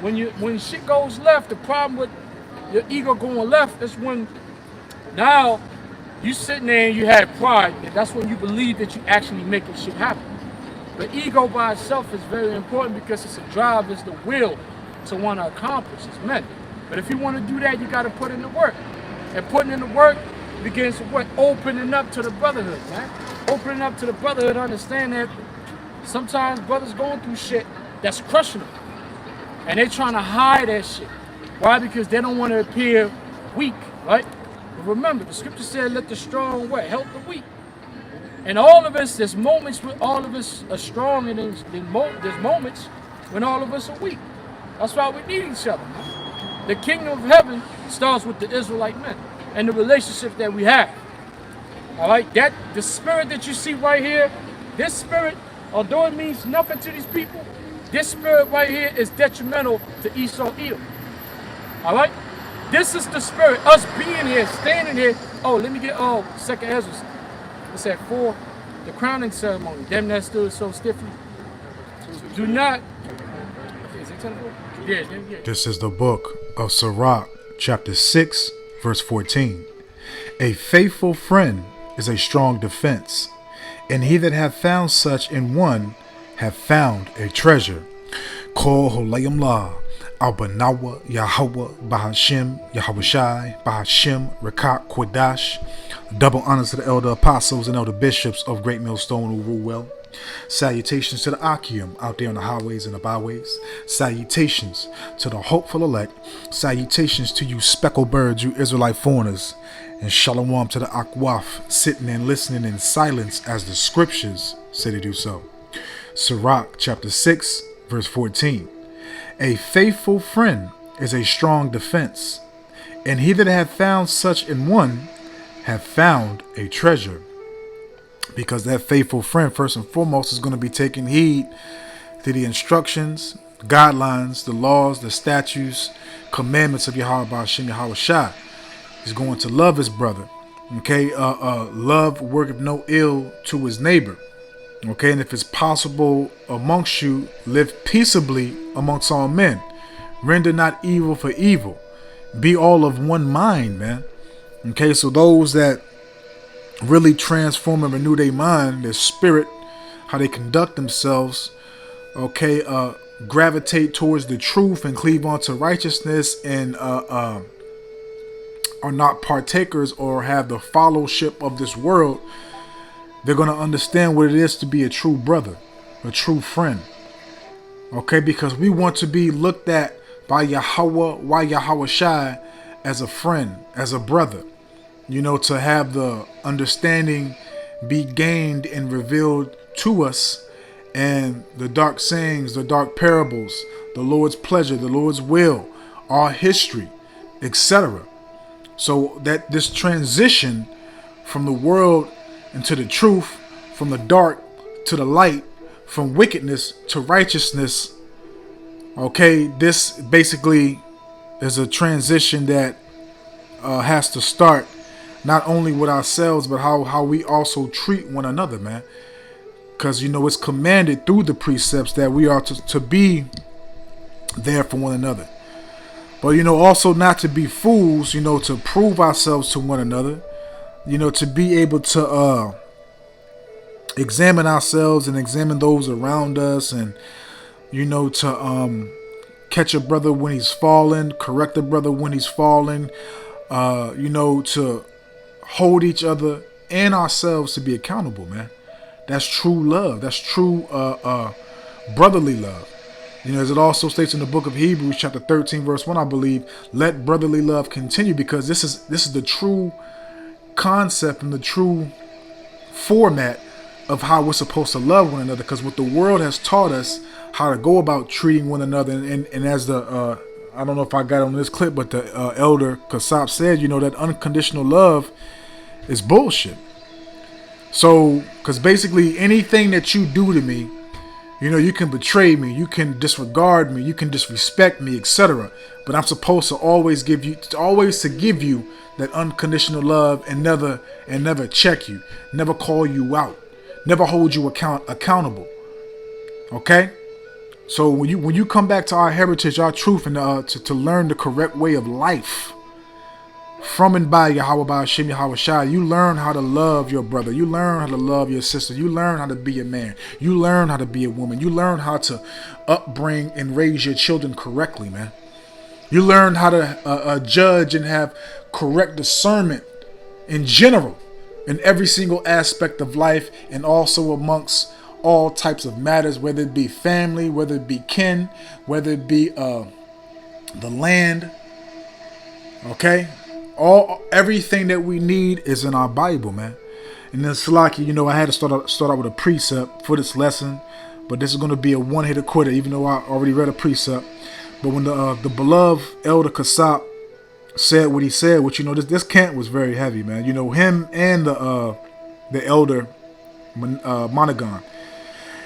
When shit goes left, the problem with your ego going left is when now you sitting there and you have pride, and that's when you believe that you actually making shit happen. The ego by itself is very important because it's a drive, it's the will to want to accomplish. It's meant. But if you want to do that, you got to put in the work. And putting in the work begins with what? Opening up to the brotherhood, man. Opening up to the brotherhood, understand that sometimes brothers going through shit that's crushing them. And they trying to hide that shit. Why? Because they don't want to appear weak, right? But remember, the scripture said, let the strong what? Help the weak. And all of us, there's moments when all of us are strong, and there's moments when all of us are weak. That's why we need each other. The kingdom of heaven starts with the Israelite men and the relationship that we have. All right, that the spirit that you see right here, this spirit, although it means nothing to these people, this spirit right here is detrimental to Esau Edom. All right, this is the spirit. Us being here, standing here. Oh, let me get Second Ezra. It's at 4, the crowning ceremony. Them that stood so stiffly. Do not. Is it 10? Yeah. This is the book of Sirach, chapter 6, verse 14. A faithful friend is a strong defense, and he that hath found such in one hath found a treasure. Kol Holayim La, Al-Banawa, Yahweh, Bahashim, Yahweh Shai, Bahashim, Rekak, Quadash. Double honors to the elder apostles and elder bishops of Great Millstone who rule well. Salutations to the Akim out there on the highways and the byways. Salutations to the hopeful elect. Salutations to you speckled birds, you Israelite foreigners. And shalom to the Akwaf, sitting and listening in silence as the scriptures say to do so. Sirach chapter 6, verse 14. A faithful friend is a strong defense, and he that hath found such in one hath found a treasure. Because that faithful friend, first and foremost, is going to be taking heed to the instructions, guidelines, the laws, the statutes, commandments of Yahweh Ba'ashim Yahweh Shai. He's going to love his brother. Okay, love worketh no ill to his neighbor. Okay, and if it's possible amongst you, live peaceably amongst all men. Render not evil for evil. Be all of one mind, man. Okay, so those that really transform and renew their mind, their spirit, how they conduct themselves, okay, gravitate towards the truth and cleave onto righteousness, and are not partakers or have the fellowship of this world, they're going to understand what it is to be a true brother, a true friend. Okay, because we want to be looked at by Yahweh Shai as a friend, as a brother. You know, to have the understanding be gained and revealed to us, and the dark sayings, the dark parables, the Lord's pleasure, the Lord's will, our history, etc. So that this transition from the world into the truth, from the dark to the light, from wickedness to righteousness, okay, this basically is a transition that has to start not only with ourselves, but how we also treat one another, man. Because, you know, it's commanded through the precepts that we are to be there for one another. But, you know, also not to be fools, you know, to prove ourselves to one another, you know, to be able to examine ourselves and examine those around us, and, you know, to catch a brother when he's fallen, correct a brother when he's fallen, you know, to hold each other and ourselves to be accountable, man. That's true love. That's true brotherly love. You know, as it also states in the book of Hebrews, chapter 13, verse 1, I believe, let brotherly love continue, because this is the true concept and the true format of how we're supposed to love one another. Because what the world has taught us how to go about treating one another, and as the I don't know if I got it on this clip, but the elder Kasab said, you know, that unconditional love is bullshit. So, because basically anything that you do to me, you know, you can betray me, you can disregard me, you can disrespect me, etc. But I'm supposed to always give you that unconditional love, and never check you, never call you out, never hold you accountable. Okay? So when you come back to our heritage, our truth, and to learn the correct way of life from and by Yahweh Ba'ashem Yahweh Shai, you learn how to love your brother. You learn how to love your sister. You learn how to be a man. You learn how to be a woman. You learn how to upbring and raise your children correctly, man. You learn how to judge and have correct discernment in general in every single aspect of life, and also amongst all types of matters, whether it be family, whether it be kin, whether it be the land. Okay, everything that we need is in our Bible, man. And then Salaki, I had to start out with a precept for this lesson, but this is going to be a one-hitter quitter, even though I already read a precept. But when the beloved Elder Kasap said what he said, which this camp was very heavy, man. Him and the Elder Monagon.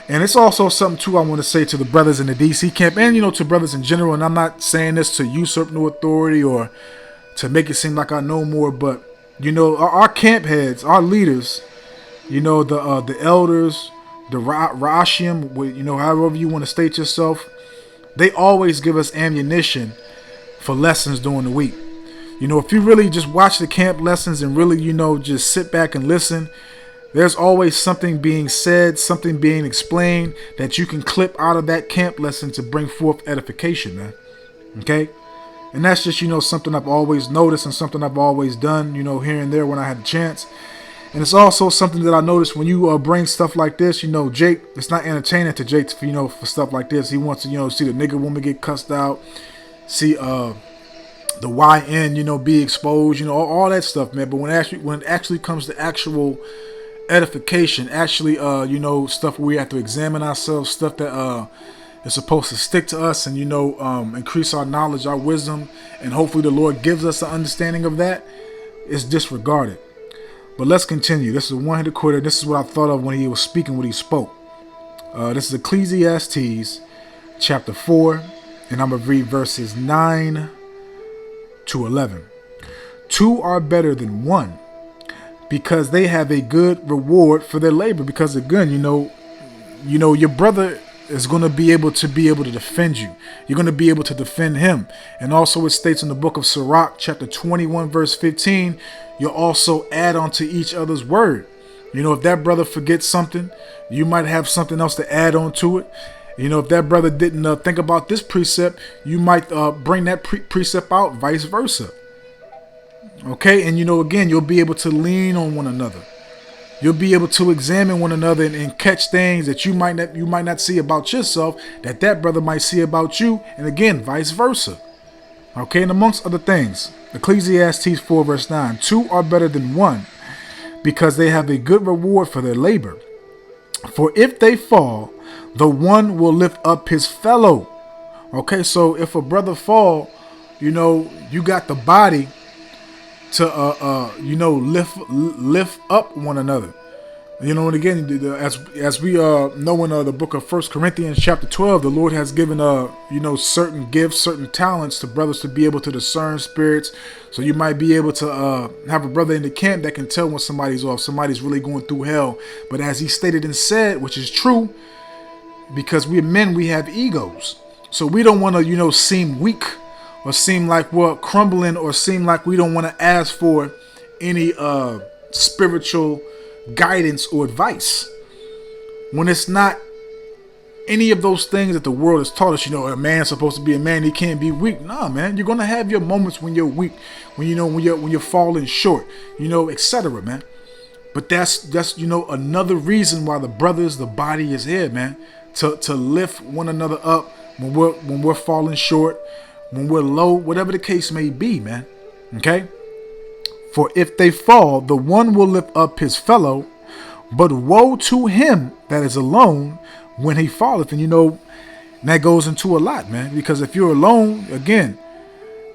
And it's also something too I want to say to the brothers in the DC camp, and to brothers in general. And I'm not saying this to usurp no authority or to make it seem like I know more, but our camp heads, our leaders, the elders, the Rashim, however you want to state yourself, they always give us ammunition for lessons during the week. If you really just watch the camp lessons and really, just sit back and listen, there's always something being said, something being explained that you can clip out of that camp lesson to bring forth edification, man. Okay? And that's just, something I've always noticed and something I've always done, here and there when I had the chance. And it's also something that I noticed when you bring stuff like this, Jake, it's not entertaining to Jake, for stuff like this. He wants to, see the nigga woman get cussed out, see the YN, be exposed, all that stuff, man. But when it actually comes to actual edification, actually, stuff where we have to examine ourselves, stuff that is supposed to stick to us and, increase our knowledge, our wisdom, and hopefully the Lord gives us an understanding of that, it's disregarded. But let's continue. This is a one-hitter quitter. This is what I thought of when he was speaking, what he spoke. This is Ecclesiastes chapter 4, and I'm going to read verses 9 to 11. Two are better than one, because they have a good reward for their labor. Because again, your brother is going to be able to defend you. You're going to be able to defend him. And also it states in the book of Sirach, chapter 21, verse 15, you'll also add on to each other's word. If that brother forgets something, you might have something else to add on to it. If that brother didn't think about this precept, you might bring that precept out, vice versa. Okay, and again, you'll be able to lean on one another. You'll be able to examine one another and catch things that you might not see about yourself that brother might see about you, and again, vice versa. Okay, and amongst other things, Ecclesiastes 4 verse 9, two are better than one, because they have a good reward for their labor. For if they fall, the one will lift up his fellow. Okay, so if a brother fall, you got the body to lift up one another. And again, as we know in the book of 1 Corinthians chapter 12, the Lord has given certain gifts, certain talents to brothers to be able to discern spirits. So you might be able to have a brother in the camp that can tell when somebody's off, somebody's really going through hell. But as he stated and said, which is true, because we're men, we have egos. So we don't want to, seem weak or seem like we're crumbling or seem like we don't want to ask for any spiritual guidance or advice. When it's not any of those things that the world has taught us, a man's supposed to be a man, he can't be weak. Nah, man, you're gonna have your moments when you're weak, when you're falling short, etc., man. But that's another reason why the body is here, man, to lift one another up when we're falling short, when we're low, whatever the case may be, man. Okay? For if they fall, the one will lift up his fellow, but woe to him that is alone when he falleth. And that goes into a lot, man, because if you're alone, again,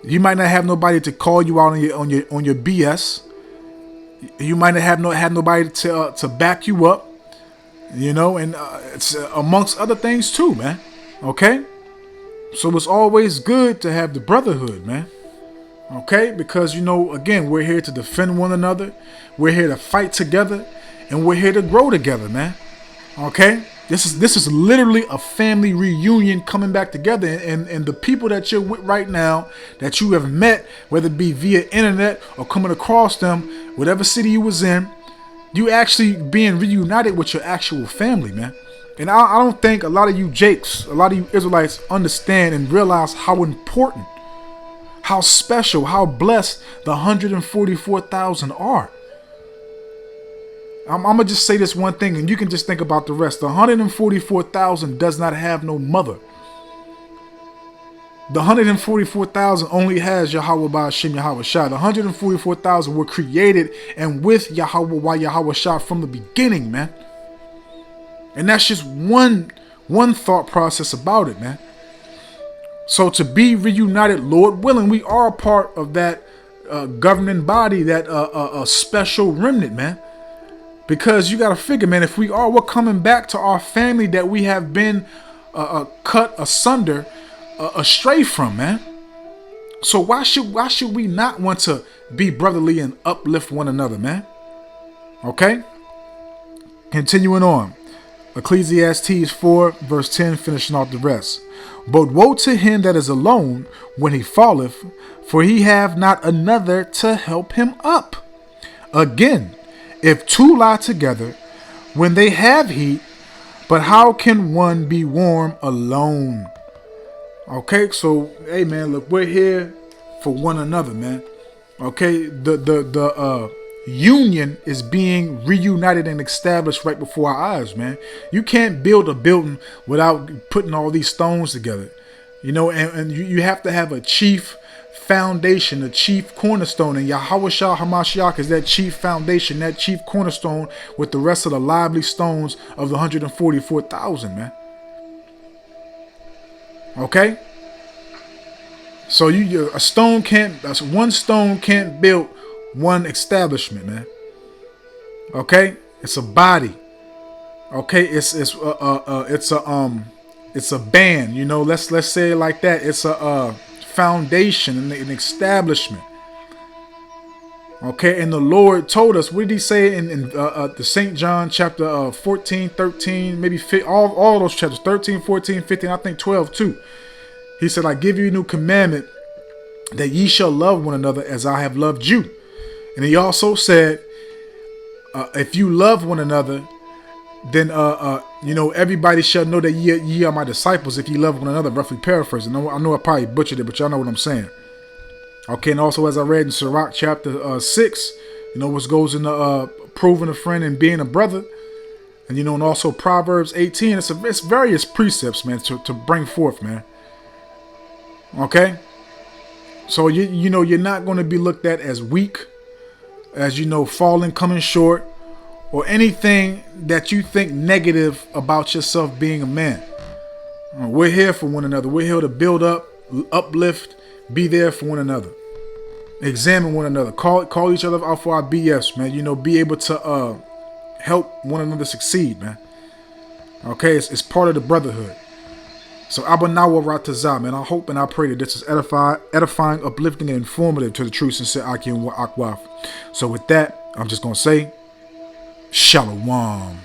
you might not have nobody to call you out on your BS. You might not have nobody to back you up, and it's amongst other things too, man. Okay? So it's always good to have the brotherhood, man. Okay? Because, again, we're here to defend one another. We're here to fight together. And we're here to grow together, man. Okay? This is literally a family reunion coming back together, and the people that you're with right now, that you have met, whether it be via internet or coming across them, whatever city you was in, you actually being reunited with your actual family, man. And I don't think a lot of you Jakes, a lot of you Israelites understand and realize how important, how special, how blessed the 144,000 are. I'm gonna just say this one thing, and you can just think about the rest. The 144,000 does not have no mother. The 144,000 only has Yahweh Ba'ashem Yahweh Shah. The 144,000 were created and with Yahweh by Yahweh Shah from the beginning, man. And that's just one thought process about it, man. So to be reunited, Lord willing, we are a part of that governing body, that a special remnant, man. Because you got to figure, man, if we're coming back to our family that we have been cut asunder, astray from, man. So why should we not want to be brotherly and uplift one another, man? Okay? Continuing on. Ecclesiastes 4 verse 10, finishing off the rest. But woe to him that is alone when he falleth, for he have not another to help him up. Again, if two lie together, when they have heat, but how can one be warm alone? Okay, so hey man, look, we're here for one another, man. Okay, the union is being reunited and established right before our eyes, man. You can't build a building without putting all these stones together, you know, and you have to have a chief foundation, a chief cornerstone, and Yahweh Shah Hamashiach is that chief foundation, that chief cornerstone, with the rest of the lively stones of the 144,000, man. Okay, so one stone can't build one establishment, man. Okay, it's a body. Okay, it's a band, you know. Let's say it like that. It's a foundation and an establishment. Okay, and the Lord told us, what did he say in the St. John chapter 14, 13, maybe all those chapters, 13, 14, 15, I think 12 too. He said, I give you a new commandment, that ye shall love one another as I have loved you. And he also said, if you love one another, then everybody shall know that ye are my disciples if ye love one another. Roughly paraphrasing. I know I probably butchered it, but y'all know what I'm saying. Okay, and also as I read in Sirach chapter 6, what goes into proving a friend and being a brother. And and also Proverbs 18, it's various precepts, man, to bring forth, man. Okay? So you're not going to be looked at as weak, as falling, coming short, or anything that you think negative about yourself being a man. We're here for one another. We're here to build up, uplift, be there for one another. Examine one another. Call each other out for our BS, man. Be able to help one another succeed, man. Okay, it's part of the brotherhood. So Abanawa Ratazah, man. I hope and I pray that this is edifying, uplifting, and informative to the true, sincere Aki and Akwaf. So with that, I'm just gonna say, Shalom.